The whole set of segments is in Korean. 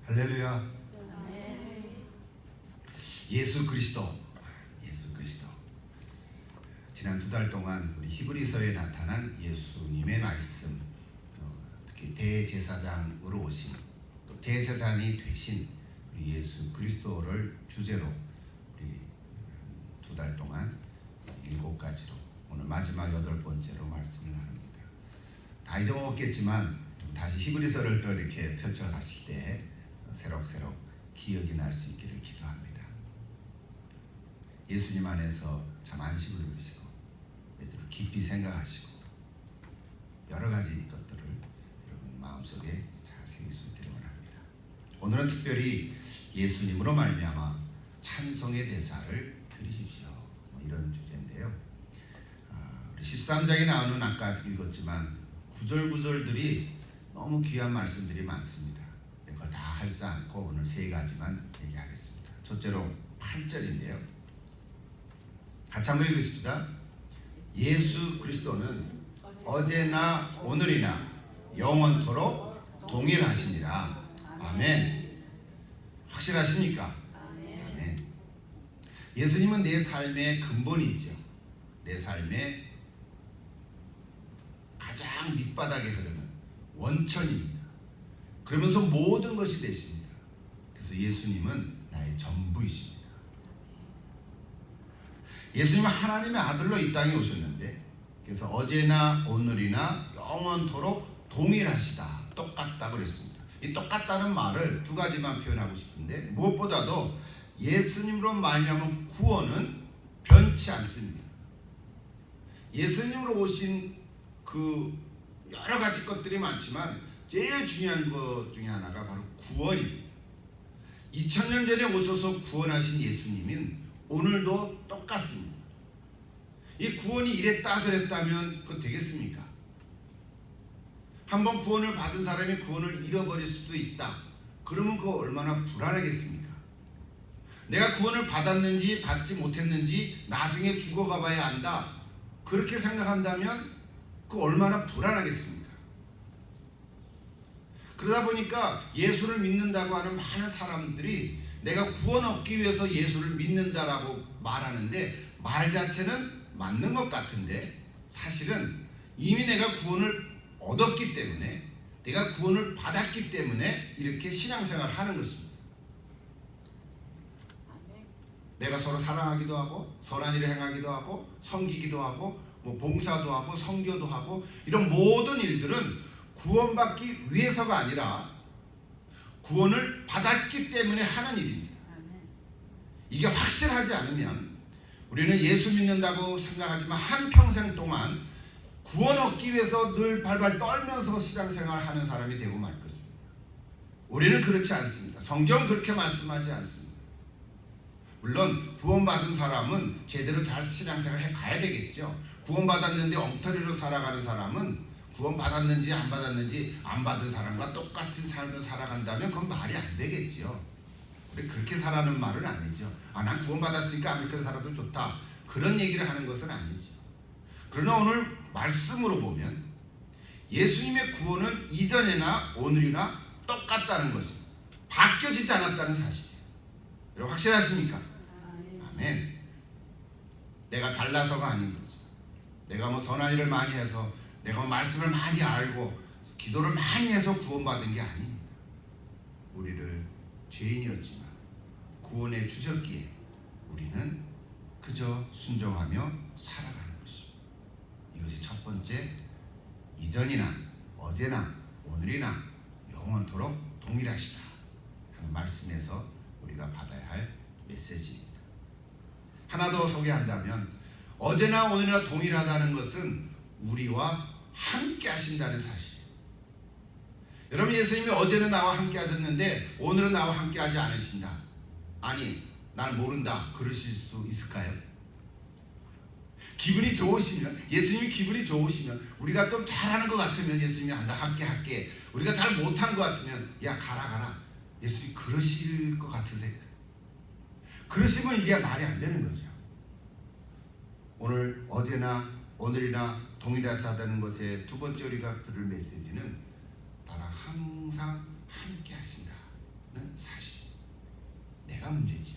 할렐루야. 예수 그리스도. 지난 2달 동안 우리 히브리서에 나타난 예수님의 말씀, 특히 대제사장으로 오신, 또 제사장이 되신 우리 예수 그리스도를 주제로 우리 2달 동안 7가지로 오늘 마지막 8번째로 말씀을 나눕니다. 다 잊어먹었겠지만 다시 히브리서를 또 이렇게 펼쳐가실 때 새록새록 기억이 날 수 있기를 기도합니다. 예수님 안에서 참 안식을 누리시고 예수를 깊이 생각하시고 여러 가지 것들을 여러분 마음속에 잘 새길 수 있기를 원합니다. 오늘은 특별히 예수님으로 말미암아 찬송의 대사를 드리십시오, 이런 주제인데요. 우리 13장에 나오는 아까 읽었지만 구절구절들이 너무 귀한 말씀들이 많습니다. 그걸 다 할 수 않고 오늘 3가지만 얘기하겠습니다. 첫째로 8절인데요. 같이 한번 읽겠습니다. 예수 그리스도는 어제나 오늘이나 영원토록 동일하시니라. 아멘. 확실하십니까? 아멘. 예수님은 내 삶의 근본이죠. 내 삶의 가장 밑바닥에 흐르는 원천입니다. 그러면서 모든 것이 되십니다. 그래서 예수님은 나의 전부이십니다. 예수님은 하나님의 아들로 이 땅에 오셨는데, 그래서 어제나 오늘이나 영원토록 동일하시다, 똑같다고 그랬습니다. 이 똑같다는 말을 2가지만 표현하고 싶은데, 무엇보다도 예수님으로 말미암은 구원은 변치 않습니다. 예수님으로 오신 그 여러 가지 것들이 많지만 제일 중요한 것 중에 하나가 바로 구원입니다. 2000년 전에 오셔서 구원하신 예수님은 오늘도 똑같습니다. 이 구원이 이랬다 저랬다면 그거 되겠습니까? 한번 구원을 받은 사람이 구원을 잃어버릴 수도 있다. 그러면 그거 얼마나 불안하겠습니까? 내가 구원을 받았는지 받지 못했는지 나중에 죽어가 봐야 안다, 그렇게 생각한다면 그거 얼마나 불안하겠습니까? 그러다 보니까 예수를 믿는다고 하는 많은 사람들이 내가 구원 얻기 위해서 예수를 믿는다라고 말하는데, 말 자체는 맞는 것 같은데 사실은 이미 내가 구원을 얻었기 때문에, 내가 구원을 받았기 때문에 이렇게 신앙생활을 하는 것입니다. 내가 서로 사랑하기도 하고 선한 일을 행하기도 하고 섬기기도 하고 봉사도 하고 선교도 하고, 이런 모든 일들은 구원받기 위해서가 아니라 구원을 받았기 때문에 하는 일입니다. 이게 확실하지 않으면 우리는 예수 믿는다고 생각하지만 한평생 동안 구원 얻기 위해서 늘 발발 떨면서 신앙생활을 하는 사람이 되고 말 것입니다. 우리는 그렇지 않습니다. 성경 그렇게 말씀하지 않습니다. 물론 구원받은 사람은 제대로 잘 신앙생활을 해 가야 되겠죠. 구원받았는데 엉터리로 살아가는 사람은 구원받았는지 안 받았는지 안 받은 사람과 똑같은 삶을 살아간다면 그건 말이 안 되겠죠. 우리 그렇게 살라는 말은 아니죠. 난 구원받았으니까 아무렇게 살아도 좋다, 그런 얘기를 하는 것은 아니죠. 그러나 오늘 말씀으로 보면 예수님의 구원은 이전이나 오늘이나 똑같다는 것이 바뀌어지지 않았다는 사실이에요. 여러분 확실하십니까? 아멘. 내가 잘나서가 아닌 거죠. 내가 선한 일을 많이 해서, 내가 말씀을 많이 알고 기도를 많이 해서 구원받은 게 아닙니다. 우리를 죄인이었지만 구원해 주셨기에 우리는 그저 순종하며 살아가는 것입니다. 이것이 첫 번째, 이전이나 어제나 오늘이나 영원토록 동일하시다 하는 말씀에서 우리가 받아야 할 메시지입니다. 하나 더 소개한다면, 어제나 오늘이나 동일하다는 것은 우리와 함께 하신다는 사실이에요. 여러분, 예수님이 어제는 나와 함께 하셨는데 오늘은 나와 함께 하지 않으신다, 아니 날 모른다, 그러실 수 있을까요? 기분이 좋으시면, 예수님이 기분이 좋으시면, 우리가 좀 잘하는 것 같으면 예수님이 나 함께 할게, 우리가 잘 못한 것 같으면 야 가라, 예수님이 그러실 것 같으세요? 그러시면 이게 말이 안 되는 거죠. 오늘 어제나 오늘이나 동일하다는 것의 2번째 우리가 들을 메시지는 나랑 항상 함께 하신다, 사실. 내가 문제지요.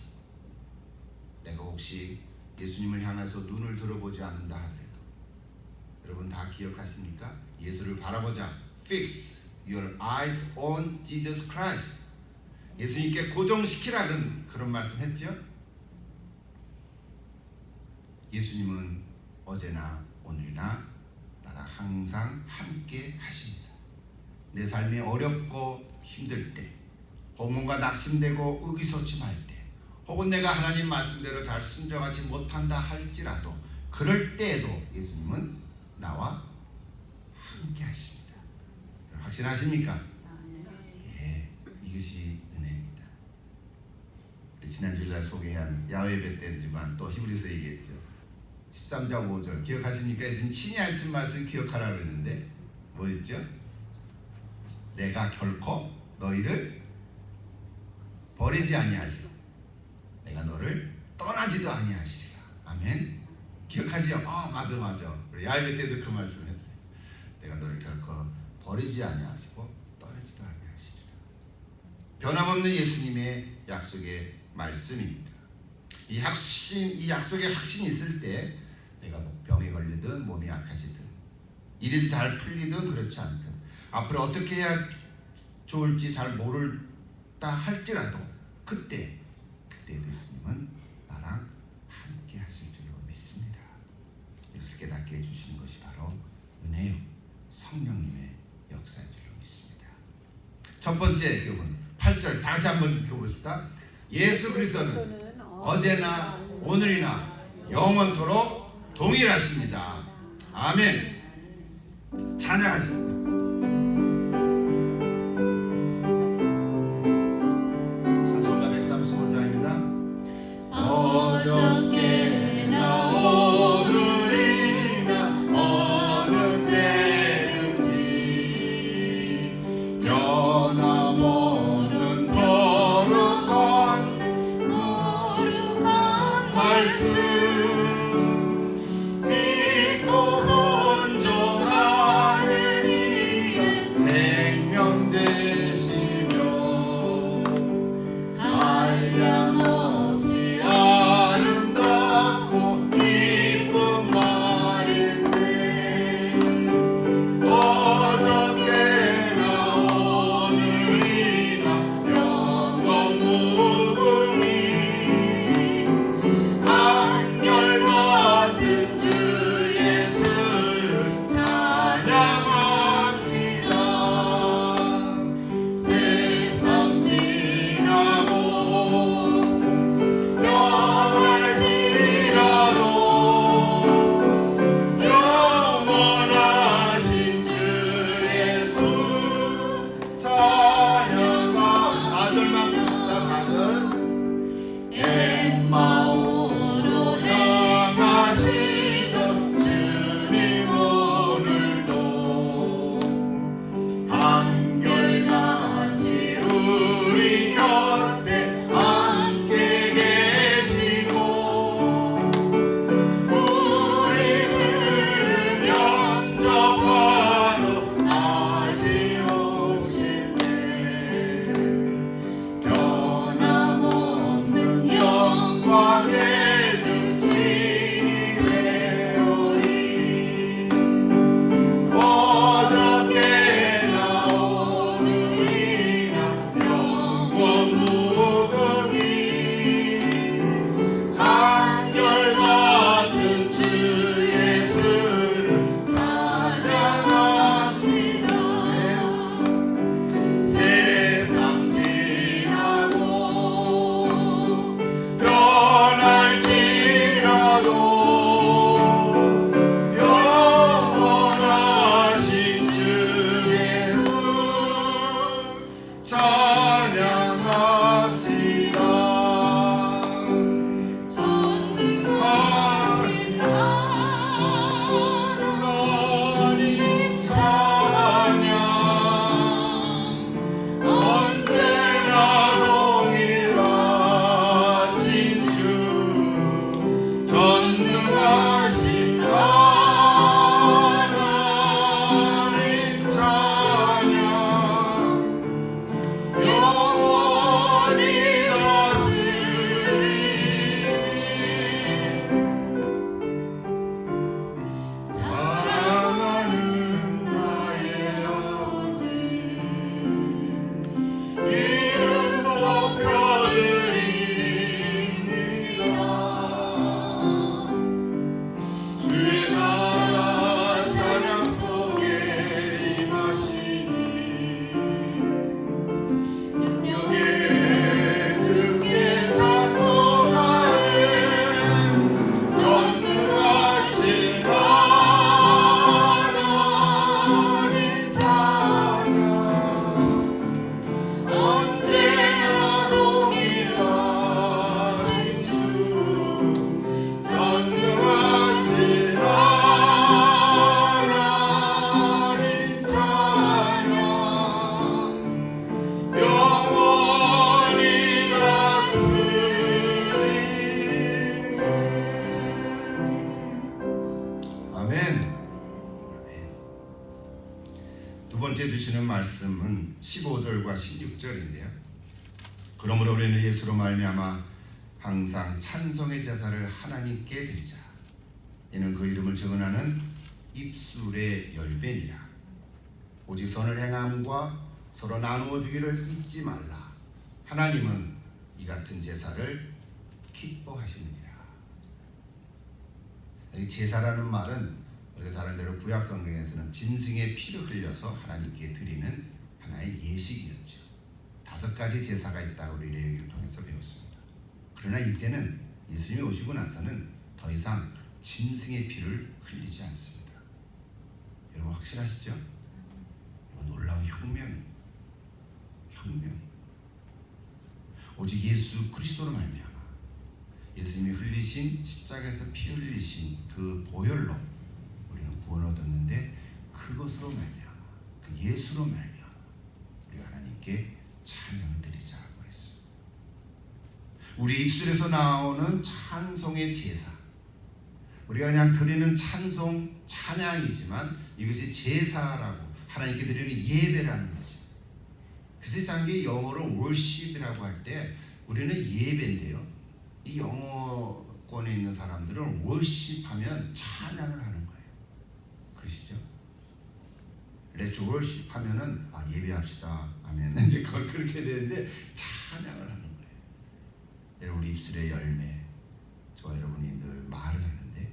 내가 혹시 예수님을 향해서 눈을 들어보지 않는다 하더라도 여러분 다 기억하십니까? 예수를 바라보자. Fix your eyes on Jesus Christ. 예수님께 고정시키라는 그런 말씀했죠. 예수님은 어제나 오늘이나 나랑 항상 함께 하십니다. 내 삶이 어렵고 힘들 때, 혹은 뭔가 낙심되고 의기소침할 때, 혹은 내가 하나님 말씀대로 잘 순종하지 못한다 할지라도 그럴 때에도 예수님은 나와 함께 하십니다. 확신하십니까? 예, 이것이 은혜입니다. 지난주일날 소개한 야훼배 때지만 또 히브리서 얘기했죠. 13장 5절 기억하십니까? 예수님 친히 하신 말씀 기억하라 그랬는데 뭐였죠? 내가 결코 너희를 버리지 아니하시고 내가 너를 떠나지도 아니하시리라. 아멘. 기억하지요? 맞아. 야훼배 때도 그 말씀을 했어요. 내가 너를 결코 버리지 아니하시고 떠나지도 아니하시리라. 변함없는 예수님의 약속의 말씀입니다. 이 약속의 확신이 있을 때 내가 병에 걸리든 몸이 약해지든 일이 잘 풀리든 그렇지 않든 앞으로 어떻게 해야 좋을지 잘 모르다 할지라도 그때도 예수님은 나랑 함께 하실 줄로 믿습니다. 이것을 깨닫게 해주시는 것이 바로 은혜요 성령님의 역사인 줄로 믿습니다. 첫 번째 교훈 8절 다시 한번 읽어보십시다. 예수 그리스도는 어제나 오늘이나 영원토록 동일하십니다. 아멘. 찬양하십니다. 찬송가 135장입니다. 어저께나 오늘이나 어느 때든지 변함없는 거룩한 말씀 믿고 순종하는 이는 생명 되시며 한량없이 아름답고 기쁜 말일세. 어저께나 오늘이나 영원 무궁히 한결같은 주 예수를 찬양합시다. 세상 지나고 변할지라도 영원하신 주 예수 찬양합시다. 4절만 봅시다. 4절. 엠마오로 향하시던 주님 오늘도 한결같이 우리 곁에 함께 계시고 우리들을 영접하러 다시 오실 때 변함없는 영광의 주 주님의 오리. 어저께나 오늘이나 영원 무궁히 한결같은 주 예수를 찬양합시다. 세상 지나고 변할지라도 영원하신 주 예수 찬양합시다. 전능하신 하나님 찬양 언제나 동일하신 주 전능하신 하나님 찬양 영원 주시는 말씀은 15절과 16절인데요. 그러므로 우리는 예수로 말미암아 항상 찬송의 제사를 하나님께 드리자. 이는 그 이름을 증언하는 입술의 열매니라. 오직 선을 행함과 서로 나누어 주기를 잊지 말라. 하나님은 이 같은 제사를 기뻐하시느니라. 이 제사라는 말은 우리가 잘 아는 대로 구약 성경에서는 짐승의 피를 흘려서 하나님께 드리는 하나의 예식이었죠. 5가지 제사가 있다고 우리 레위기를 통해서 배웠습니다. 그러나 이제는 예수님이 오시고 나서는 더 이상 짐승의 피를 흘리지 않습니다. 여러분 확실하시죠? 이거 놀라운 혁명입니다. 혁명. 오직 예수 그리스도로 말미암아 예수님이 흘리신 십자가에서 피 흘리신 그 보혈로 우리는 구원 얻었는데, 그것으로 말미암아 그 예수로 말미암아 우리가 하나님께 찬양을 드리자고 했습니다. 우리 입술에서 나오는 찬송의 제사, 우리가 그냥 드리는 찬송 찬양이지만 이것이 제사라고, 하나님께 드리는 예배라는 거죠. 그래서 장기 영어로 worship이라고 할 때 우리는 예배인데요, 이 영어권에 있는 사람들은 worship하면 찬양을 하는 거예요. 그러시죠? Let's worship 하면은 예배합시다 하면 이제 그걸 그렇게 되는데 찬양을 하는 거예요. 여러분 우리 입술의 열매, 저와 여러분이 늘 말을 하는데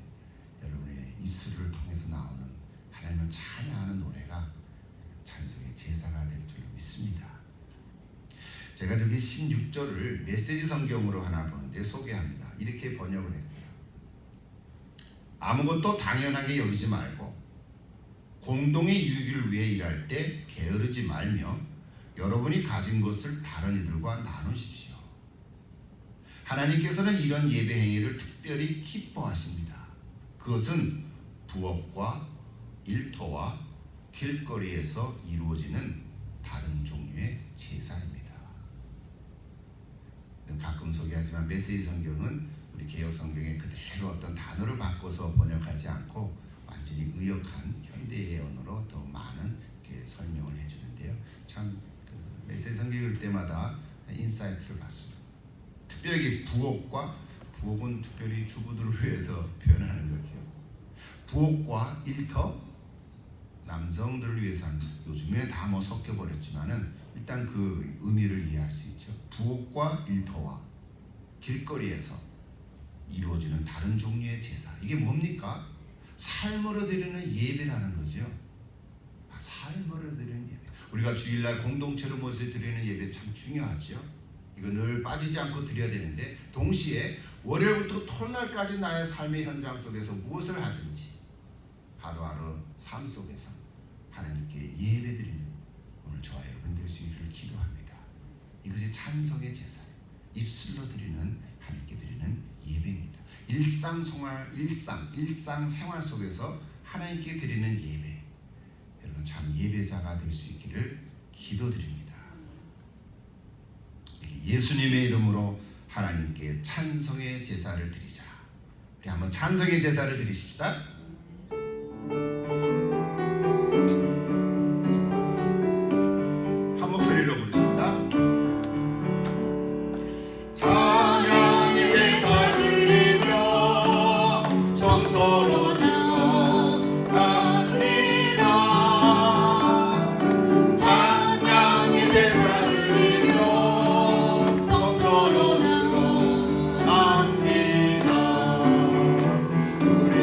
여러분의 입술을 통해서 나오는 하나님을 찬양하는 노래가 찬송의 제사가 될 줄 믿습니다. 제가 저기 16절을 메시지 성경으로 하나 보는데 소개합니다. 이렇게 번역을 했어요. 아무것도 당연하게 여기지 말고 공동의 유익을 위해 일할 때 게으르지 말며 여러분이 가진 것을 다른 이들과 나누십시오. 하나님께서는 이런 예배 행위를 특별히 기뻐하십니다. 그것은 부엌과 일터와 길거리에서 이루어지는 다른 종류의 제사입니다. 가끔 소개하지만 메시지 성경은 우리 개역 성경에 그대로 어떤 단어를 바꿔서 번역하지 않고 완전히 의역한 현대의 언어로 더 많은 설명을 해주는데요. 참 메시지 성경 읽을 때마다 인사이트를 받습니다. 특별히 부엌은 특별히 주부들을 위해서 표현하는 거죠. 부엌과 일터, 남성들을 위해서는 요즘에 다 섞여버렸지만은 일단 그 의미를 이해할 수 있죠. 부엌과 일터와 길거리에서 이루어지는 다른 종류의 제사, 이게 뭡니까? 삶으로 드리는 예배라는 거죠. 삶으로 드리는 예배. 우리가 주일날 공동체로 모여서 드리는 예배 참 중요하죠. 이거 늘 빠지지 않고 드려야 되는데, 동시에 월요일부터 토요일날까지 나의 삶의 현장 속에서 무엇을 하든지 하루하루 삶 속에서 하나님께 예배드리는 오늘 저와 여러분 될 수 있기를 기도합니다. 이것이 찬송의 제사예요. 입술로 드리는, 하나님께 드리는 예배입니다. 일상생활 속에서 하나님께 드리는 예배, 여러분 참 예배자가 될 수 있기를 기도드립니다. 예수님의 이름으로 하나님께 찬송의 제사를 드리자. 우리 한번 찬송의 제사를 드리십시다. 한 목소리로 부르십시다. 찬양의 제사 드리며 성소로 들어갑니다. 찬양의 제사 드리며 성소로 들어갑니다. 우리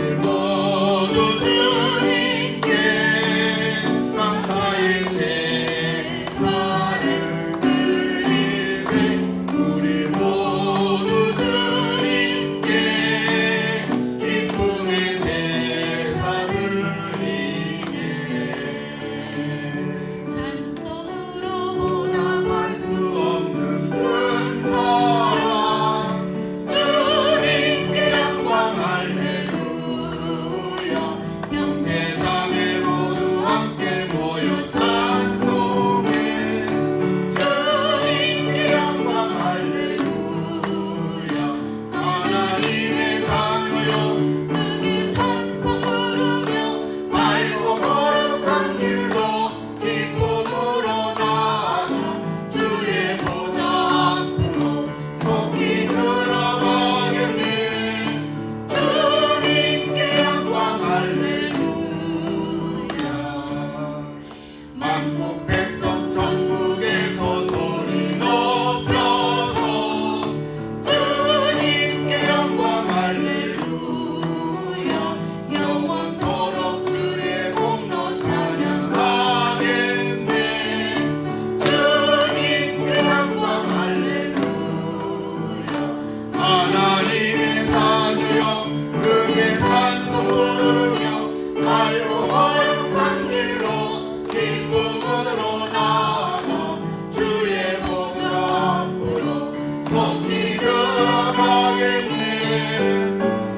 속히 들어가겠네.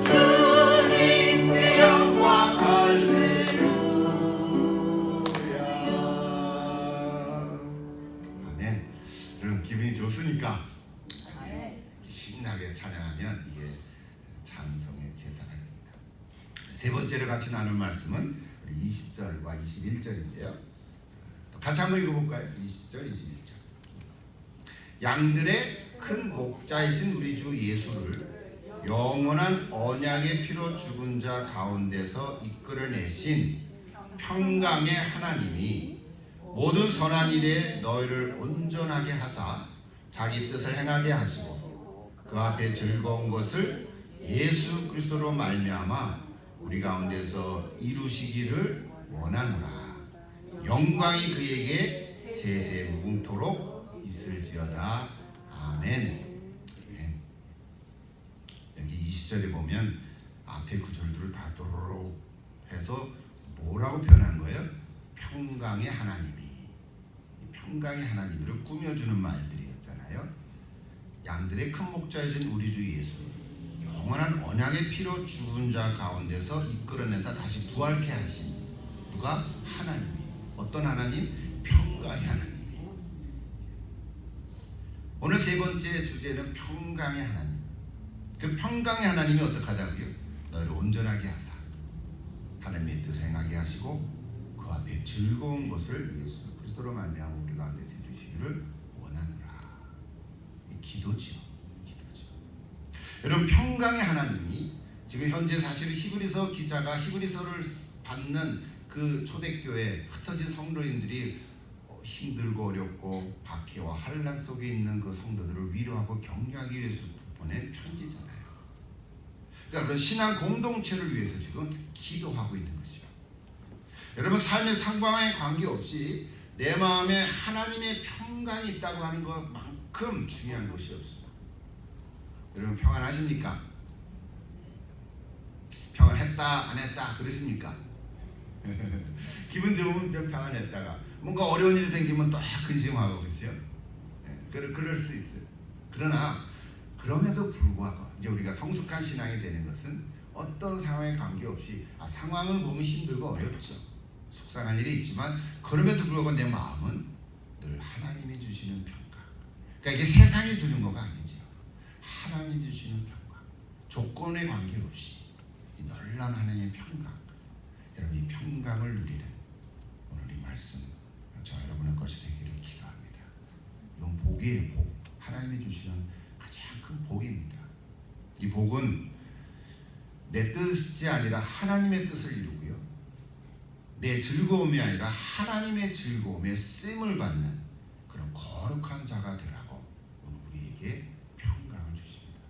주님께 영광 할렐루야. 아멘. 여러분 기분이 좋습니까? 신나게 찬양하면 이게 찬송의 제사가 됩니다. 세 번째로 같이 나눌 말씀은 우리 20절과 21절인데요. 같이 한번 읽어볼까요? 20절, 21절. 양들의 큰 목자이신 우리 주 예수를 영원한 언약의 피로 죽은 자 가운데서 이끌어내신 평강의 하나님이 모든 선한 일에 너희를 온전하게 하사 자기 뜻을 행하게 하시고 그 앞에 즐거운 것을 예수 그리스도로 말미암아 우리 가운데서 이루시기를 원하노라. 영광이 그에게 세세 무궁토록 있을지어다. 아멘. 여기 20절에 보면 앞에 구절들을 다 도로록 해서 뭐라고 표현한 거예요? 평강의 하나님이, 평강의 하나님을 꾸며주는 말들이었잖아요. 양들의 큰 목자이신 우리 주 예수, 영원한 언약의 피로 죽은 자 가운데서 이끌어낸다 다시 부활케 하신 누가? 하나님이. 어떤 하나님? 평강의 하나님. 오늘 세 번째 주제는 평강의 하나님. 그 평강의 하나님이 어떻게 하다고요? 너희를 온전하게 하사 하나님의 뜻을 행하게 하시고 그 앞에 즐거운 것을 예수 그리스도로 말미암아 우리 가운데서 이루시기를 원하노라. 기도죠. 여러분 평강의 하나님이 지금 현재 사실 히브리서 기자가 히브리서를 받는 그 초대교회 흩어진 성도인들이 힘들고 어렵고 박해와 환난 속에 있는 그 성도들을 위로하고 격려하기 위해서 보낸 편지잖아요. 그러니까 신앙 공동체를 위해서 지금 기도하고 있는 것이죠. 여러분 삶의 상황에 관계없이 내 마음에 하나님의 평강이 있다고 하는 것만큼 중요한 것이 없습니다. 여러분 평안하십니까? 평안했다 안 했다 그러십니까? 기분 좋으면 좀 평안했다가 뭔가 어려운 일이 생기면 또 근심하고 그렇죠? 그럴 수 있어요. 그러나 그럼에도 불구하고 이제 우리가 성숙한 신앙이 되는 것은 어떤 상황에 관계없이 상황을 보면 힘들고 어렵죠. 속상한 일이 있지만 그럼에도 불구하고 내 마음은 늘 하나님이 주시는 평강. 그러니까 이게 세상이 주는 거가 아니죠. 하나님 주시는 평강. 조건에 관계없이 이 놀라운 하나님의 평강. 여러분 이 평강을 누리는 오늘 이 말씀 저 여러분의 것이 되기를 기도합니다. 이건 복이에요. 복. 하나님이 주시는 가장 큰 복입니다. 이 복은 내 뜻이 아니라 하나님의 뜻을 이루고요. 내 즐거움이 아니라 하나님의 즐거움에 쓰임을 받는 그런 거룩한 자가 되라고 오늘 우리에게 평강을 주십니다.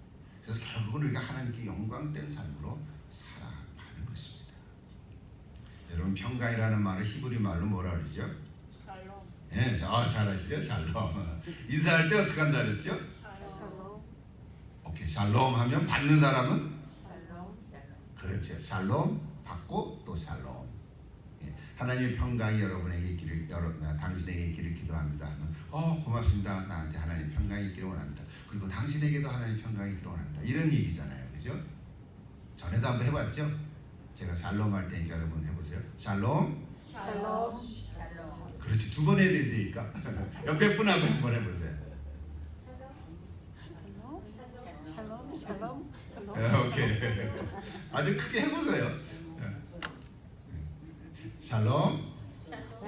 그래서 결국은 우리가 하나님께 영광된 삶으로 살아가는 것입니다. 여러분 평강이라는 말을 히브리 말로 뭐라 그러죠? 샬롬. 예, 잘하시죠? 샬롬. 인사할 때 어떻게 한다 그랬죠? 샬롬. 오케이, 샬롬 하면 받는 사람은? 샬롬. 그렇죠. 샬롬 받고 또 샬롬. 예, 하나님의 평강이 여러분에게 있기를, 당신에게 있기를 기도합니다. 고맙습니다. 나한테 하나님 평강이 있기를 원합니다. 그리고 당신에게도 하나님 평강이 있기를 원합니다. 이런 얘기잖아요, 그죠? 전에도 한번 해봤죠? 제가 샬롬 할 테니까 여러분 해보세요. 샬롬. 샬롬. 그렇지, 두 번 해야 되니까. 옆에 분하고 한번 해보세요. 샬롬. 샬롬. 오케이. 아주 크게 해보세요. 샬롬,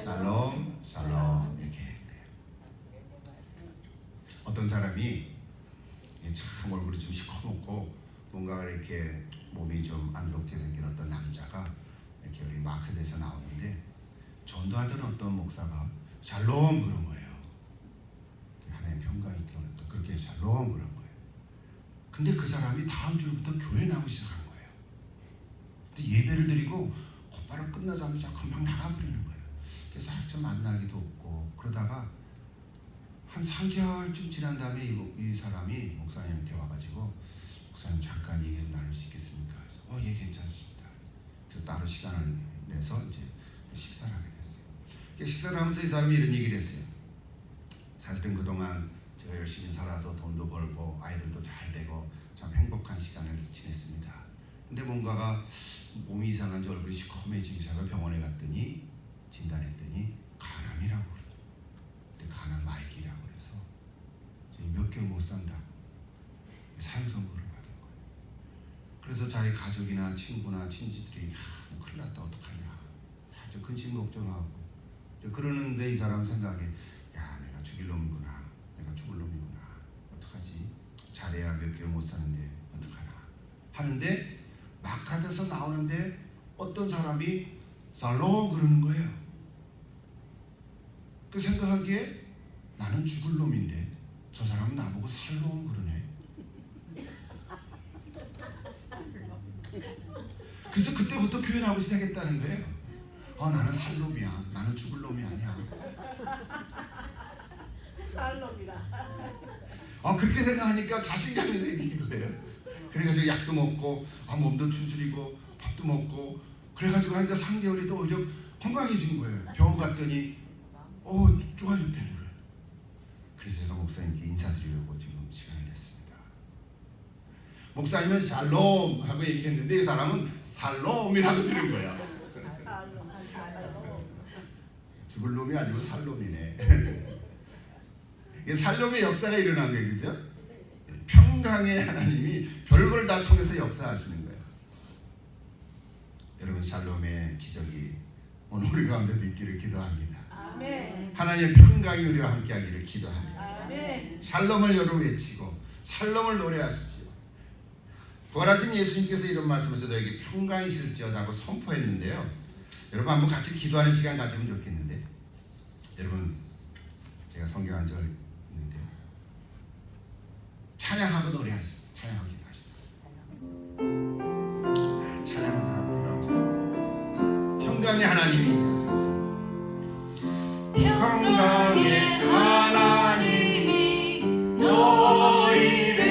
샬롬, 샬롬 이렇게. 어떤 사람이 참 얼굴이 좀 시커멓고 뭔가 이렇게 몸이 좀 안 좋게 생긴 어떤 남자가 이렇게 우리 마켓에서 나오는데 전도하던 어떤 목사가 샬롬 그런 거예요. 하나님 평강이 들어왔다. 그렇게 샬롬 그런 거예요. 근데 그 사람이 다음 주부터 교회 나오기 시작한 거예요. 근데 예배를 드리고 곧바로 끝나자마자 금방 나가버리는 거예요. 그래서 좀 만나기도 없고 그러다가 한 3개월쯤 지난 다음에 이 사람이 목사님한테 와가지고 목사님 잠깐 얘기 나눌 수 있겠습니까? 그래서 예 괜찮습니다. 그래서 따로 시간을 내서 이제 식사를 하게 됐어요. 식사를 하면서 이 사람이 이런 얘기를 했어요. 사실은 그동안 제가 열심히 살아서 돈도 벌고 아이들도 잘 되고 참 행복한 시간을 지냈습니다. 근데 뭔가가 몸이 이상한지 얼굴이 시커매지기 시작해서 병원에 갔더니 진단했더니 간암이라고 그러죠. 근데 간암 말기라고 그래서 몇 개월 못 산다고 사형 선고를 받은 거예요. 그래서 자기 가족이나 친구나 친지들이 뭐 큰일 났다 어떡하냐 아주 근심 걱정하고 그러는데 이 사람 생각에 야 내가 죽일 놈이구나 내가 죽을 놈이구나 어떡하지 잘해야 몇 개월 못 사는데 어떡하나 하는데 막 가져서 나오는데 어떤 사람이 살롱 그러는 거예요. 그 생각하기에 나는 죽을 놈인데 저 사람은 나보고 살롱 그러네. 그래서 그때부터 교회 나오기 시작했다는 거예요. 나는 살 놈이야. 나는 죽을 놈이 아니야. 살놈이라. 그렇게 생각하니까 자신감이 생긴 거예요. 그래가지고 약도 먹고 몸도 추스리고 밥도 먹고 그래가지고 한 3개월이 또 오히려 건강해진 거예요. 병원 갔더니 좋아졌다는 거예요. 그래서 제가 목사님께 인사드리려고 지금 시간을 냈습니다. 목사님은 샬롬 하고 얘기했는데 이 사람은 살롬이라고 들은 거야. 죽을 놈이 아니고 살롬이네. 살롬의 역사가 일어난 거예요. 그죠? 평강의 하나님이 별걸 다 통해서 역사하시는 거예요. 여러분 샬롬의 기적이 오늘 우리 가운데도 있기를 기도합니다. 아멘. 하나님의 평강이 우리와 함께하기를 기도합니다. 아멘. 샬롬을 여러 외치고 샬롬을 노래하십시오. 부활하신 예수님께서 이런 말씀에서 너에게 평강이 있을지어다고 선포했는데요. 여러분 한번 같이 기도하는 시간 가지면 좋겠는데 여러분 제가 성경 한 절 있는데요. 찬양하고 노래하십시오. 찬양하고 기도하시다. 찬양하고 기도하면 좋겠어요. 평강의 하나님이 평강의 하나님이 너희를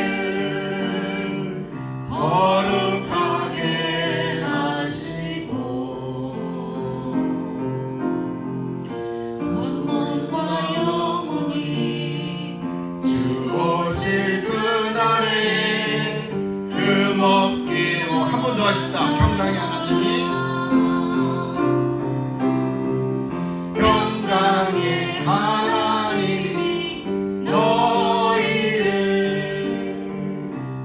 거룩하게 하시고 원문과 영원히 주오실 그날에 흠없게 한 번 더 하십시다. 평강의 하나님이 평강의 하나님이 너희를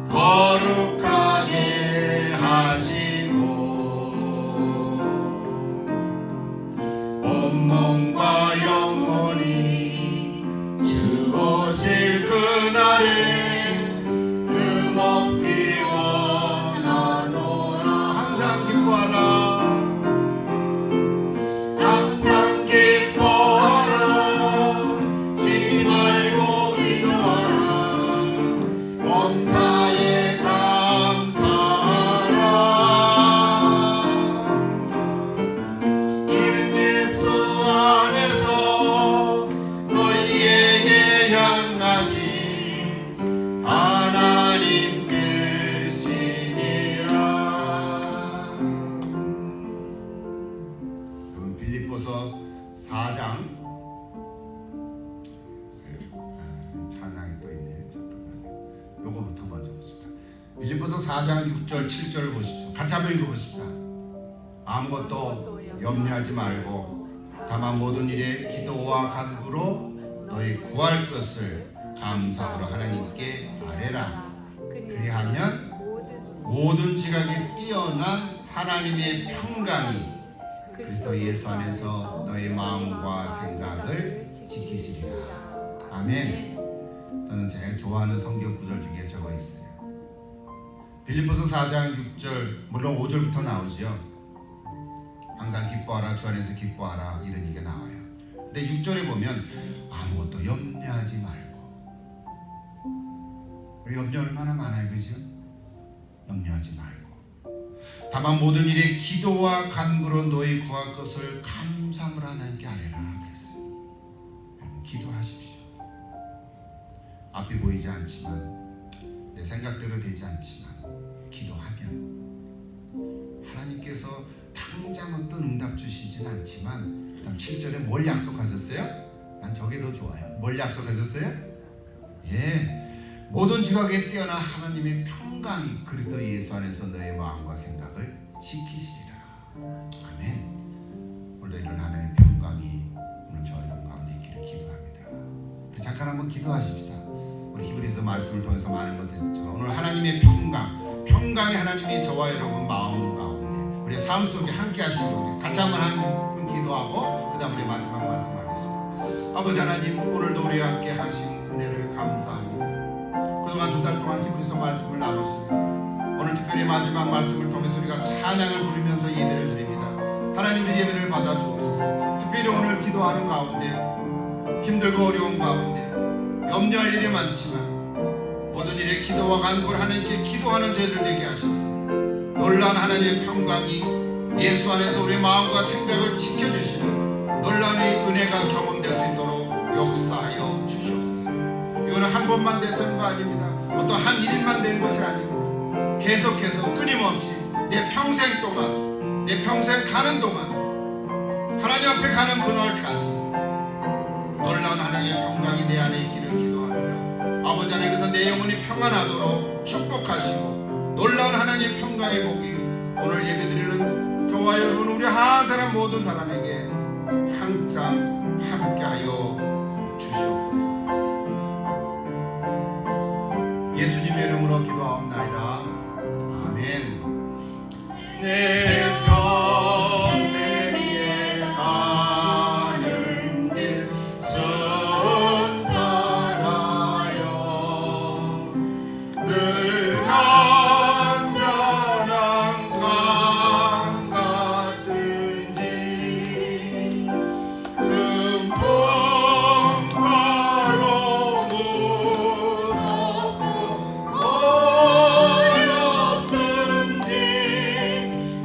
거룩하게 하시고 온몸과 영혼이 주오실 그날에 흠없기 원하노라. 항상 기뻐하라. 항상 기뻐하라. 쉬지 말고 기도하라. 범사에 감사하라. 이는 예수 안에서 너희에게 향하신 하나님 뜻이니라. 여러분 빌립보서 4장 찬양이 또 있네. 잠깐만요. 요거부터 먼저 보십시다. 빌립보서 4장 6절 7절을 보십시오. 같이 한번 읽어보십시다. 아무것도 염려하지 말고 다만 모든 일에 기도와 간구로 너희 구할 것을 감사로 하나님께 아뢰라. 그리하면 모든 지각이 뛰어난 하나님의 평강이 그리스도 예수 안에서 너의 마음과 생각을 지키시리라. 아멘. 저는 제일 좋아하는 성경 구절 중에 저거 있어요. 빌립보서 4장 6절 물론 5절부터 나오죠. 항상 기뻐하라 주 안에서 기뻐하라 이런 얘기가 나와요. 근데 6절에 보면 아무것도 염려하지 말고 우리 염려 얼마나 많아요. 그죠? 염려하지 말고 다만 모든 일에 기도와 간구로 너희 구할 것을 감사함으로 하나님께 아뢰라 그랬어요. 여러분 기도하십시오. 앞이 보이지 않지만 내 생각대로 되지 않지만 기도하면 하나님께서 당장 어떤 응답 주시진 않지만 그다음 7절에 뭘 약속하셨어요? 난 저게 더 좋아요. 뭘 약속하셨어요? 모든 지각에 뛰어난 하나님의 평강이 그리스도 예수 안에서 너의 마음과 생각을 지키시리라. 아멘. 오늘도 이런 하나님의 평강이 오늘 저와 여러분 가운데 있기를 기도합니다. 우리 잠깐 한번 기도하십시다. 우리 히브리서 말씀을 통해서 많은 것들이 있지만 오늘 하나님의 평강이 하나님이 저와 여러분 마음 가운데 우리의 삶 속에 함께 하시고 같이 한번 한 기도하고 그 다음 우리 마지막 말씀하겠습니다. 아버지 하나님, 오늘도 우리와 함께 하신 은혜를 감사합니다. 그동안 2달 동안 히브리서 말씀을 나눴습니다. 오늘 특별히 마지막 말씀을 통해서 우리가 찬양을 부르면서 예배를 드립니다. 하나님, 우리 예배를 받아주옵소서. 특별히 오늘 기도하는 가운데 힘들고 어려운 가운데 염려할 일이 많지만 모든 일에 기도와 간구를 하나님께 기도하는 저희들 되게 하셔서 놀라운 하나님의 평강이 예수 안에서 우리의 마음과 생각을 지켜주시는 놀라운 은혜가 경험될 수 있도록 역사하여 주시옵소서. 이거는 한 번만 되는 거 아닙니다. 어떤 한 일만 되는 것이 아닙니다. 계속해서 끊임없이 내 평생 동안, 내 평생 가는 동안 하나님 앞에 가는 그날까지 놀라운 하나님의 평강이 내 안에 있기를 기도합니다. 아버지 하나님께서 내 영혼이 평안하도록 축복하시고 놀라운 하나님의 평강의 복이 오늘 예배드리는 저와 여러분 우리 한 사람 모든 사람에게 항상 함께하여 주시옵소서. 예수님의 이름으로 기도하옵나이다. 아멘. 내 평생에 가는 길 선탄하여 늘 잔잔한 강 같은지 금풍바로 무섭고 어렵든지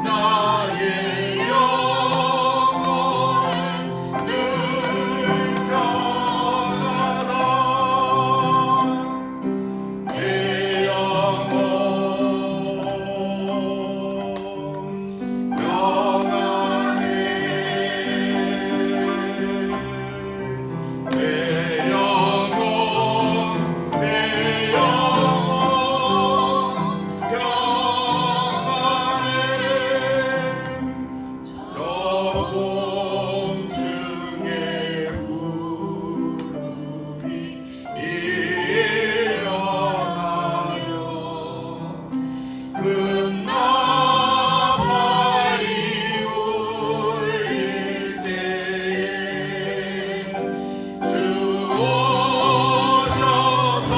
나의 영혼은 늘 평안하다. 내 영혼 평안해. 내 영혼 평안해. 저 공중의 구름이 일어나며 금나발이 울릴 때에 주 오셔서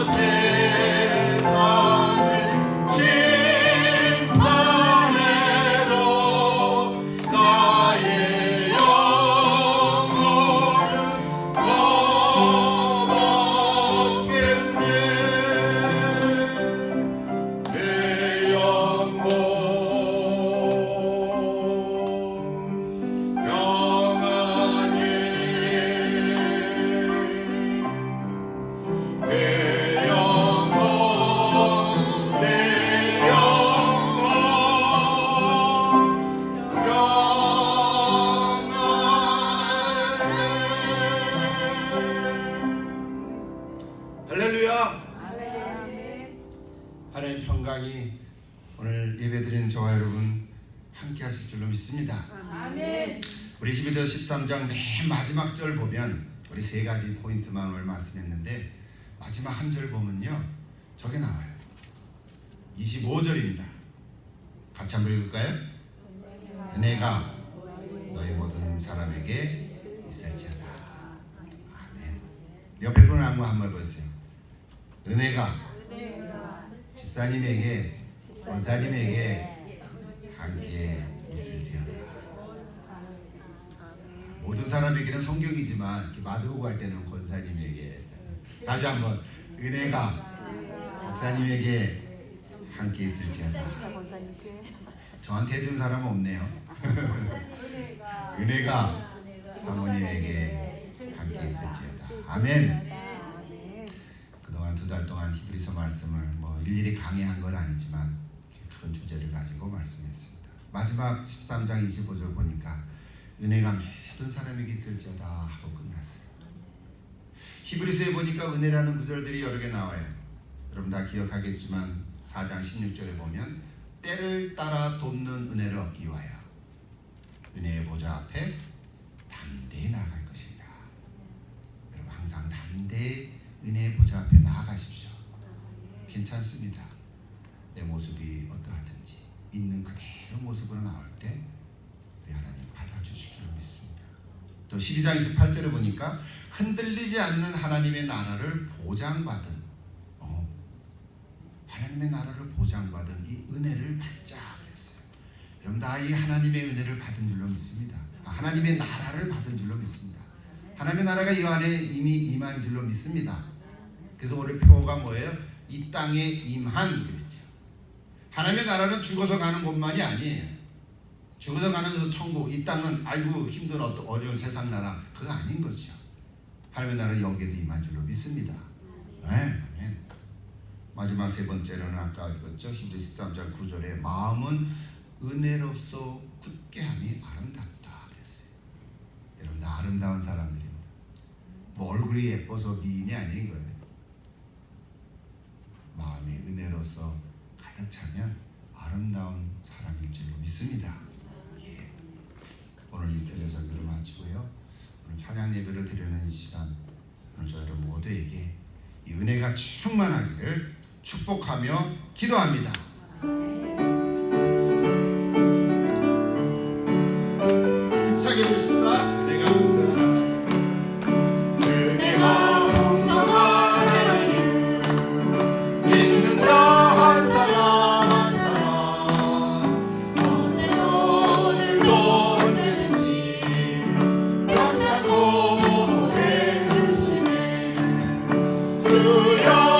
세상을 심판해도 나의 영혼은 겁없겠네. 내 영혼 평안해. 내 영혼 평안해. 할렐루야. 하나님의 평강이 오늘 예배드리는 저와 여러분 함께 하실 줄로 믿습니다. 아멘. 우리 히브리서 13장 맨 마지막 절 보면 우리 3가지 포인트만 오늘 말씀했는데 마지막 한 절 보면요 저게 나와요. 25절입니다. 같이 한번 읽을까요? 은혜가 너희 모든 사람에게 있을지어다. 아멘. 옆에 분을 한번 보세요. 은혜가 집사님에게 권사님에게 함께 있을지어다. 모든 사람에게는 성경이지만 이렇게 마주보고 할 때는 권사님에게. 다시 한번 은혜가 목사님에게 함께 있을지어다. 저한테 해준 사람은 없네요. 은혜가 사모님에게 함께 있을지어다. 아멘. 그동안 2달 동안 히브리서 말씀을 뭐 일일이 강의한 건 아니지만 큰 주제를 가지고 말씀했습니다. 마지막 13장 25절 보니까 은혜가 모든 사람에게 있을지어다 하고 끝났어요. 히브리서에 보니까 은혜라는 구절들이 여러 개 나와요. 여러분 다 기억하겠지만 4장 16절에 보면 때를 따라 돕는 은혜를 얻기 위하여 은혜의 보좌 앞에 담대히 나아갈 것이다. 여러분 항상 담대히 은혜의 보좌 앞에 나아가십시오. 괜찮습니다. 내 모습이 어떠하든지 있는 그대로 모습으로 나올 때 우리 하나님 받아주실 줄 믿습니다. 또 12장 28절에 보니까 흔들리지 않는 하나님의 나라를 보장받은 하나님의 나라를 보장받은 이 은혜를 받자 그랬어요. 여러분 다 이 하나님의 은혜를 받은 줄로 믿습니다. 하나님의 나라를 받은 줄로 믿습니다. 하나님의 나라가 이 안에 이미 임한 줄로 믿습니다. 그래서 오늘 표가 뭐예요? 이 땅에 임한 그랬죠. 하나님의 나라는 죽어서 가는 곳만이 아니에요. 죽어서 가는 천국, 이 땅은 아이고 힘든 어려운 세상 나라 그거 아닌 것이요. 하나님의 나라는 여기에도 임한 줄로 믿습니다. 아멘. 마지막 세 번째로는 아까 읽었죠. 히브리 13장 9절에 마음은 은혜로서 굳게 함이 아름답다 그랬어요. 여러분 다 아름다운 사람들입니다. 뭐 얼굴이 예뻐서 미인이 아닌 거예요. 마음이 은혜로서 가득 차면 아름다운 사람일 줄로 믿습니다. 예. 오늘 이 주제 설교를 마치고요. 오늘 찬양 예배를 드리는 이 시간 오늘 저 여러분 모두에게 이 은혜가 충만하기를 축복하며 기도합니다. 힘차게 부르십니다. 은혜가 풍성한 하나님, 은혜가 풍성한 하나님, 있는 자 한 사람 한 사람 언제도 오늘도 언제든지 벽차고 모래 중심에 주여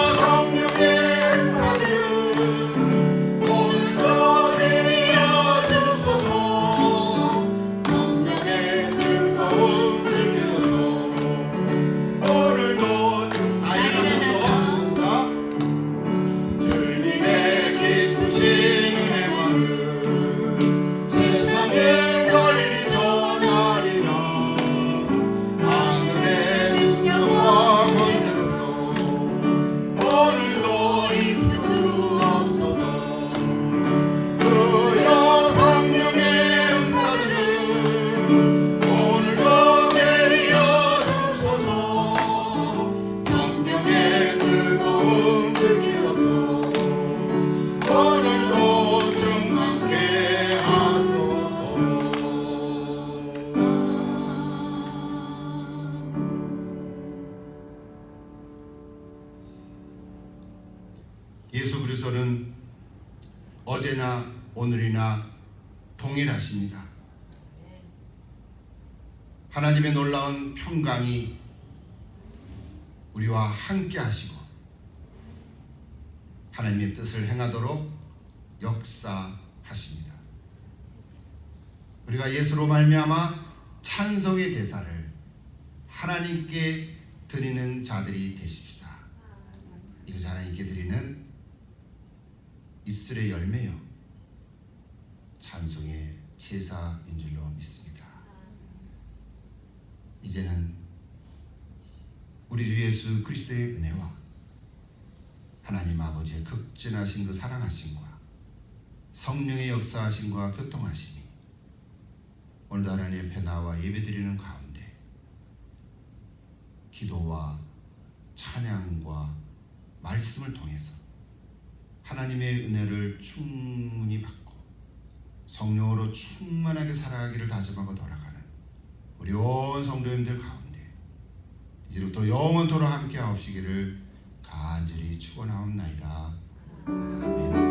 예수 그리스도는 어제나 오늘이나 동일하십니다. 하나님의 놀라운 평강이 우리와 함께 하시고 하나님의 뜻을 행하도록 역사하십니다. 우리가 예수로 말미암아 찬송의 제사를 하나님께 드리는 자들이 되십시다. 이것이 하나님께 드리는 입술의 열매요 찬송의 제사인 줄로 믿습니다. 이제는 우리 주 예수 그리스도의 은혜와 하나님 아버지의 극진하신 그 사랑하심과 성령의 역사하심과 교통하심이 오늘도 하나님 앞에 나와 예배드리는 가운데 기도와 찬양과 말씀을 통해서 하나님의 은혜를 충분히 받고 성령으로 충만하게 살아가기를 다짐하고 돌아가는 우리 온 성도님들 가운데 이제부터 영원토록 함께 하옵시기를 간절히 축원하옵나이다. 아멘.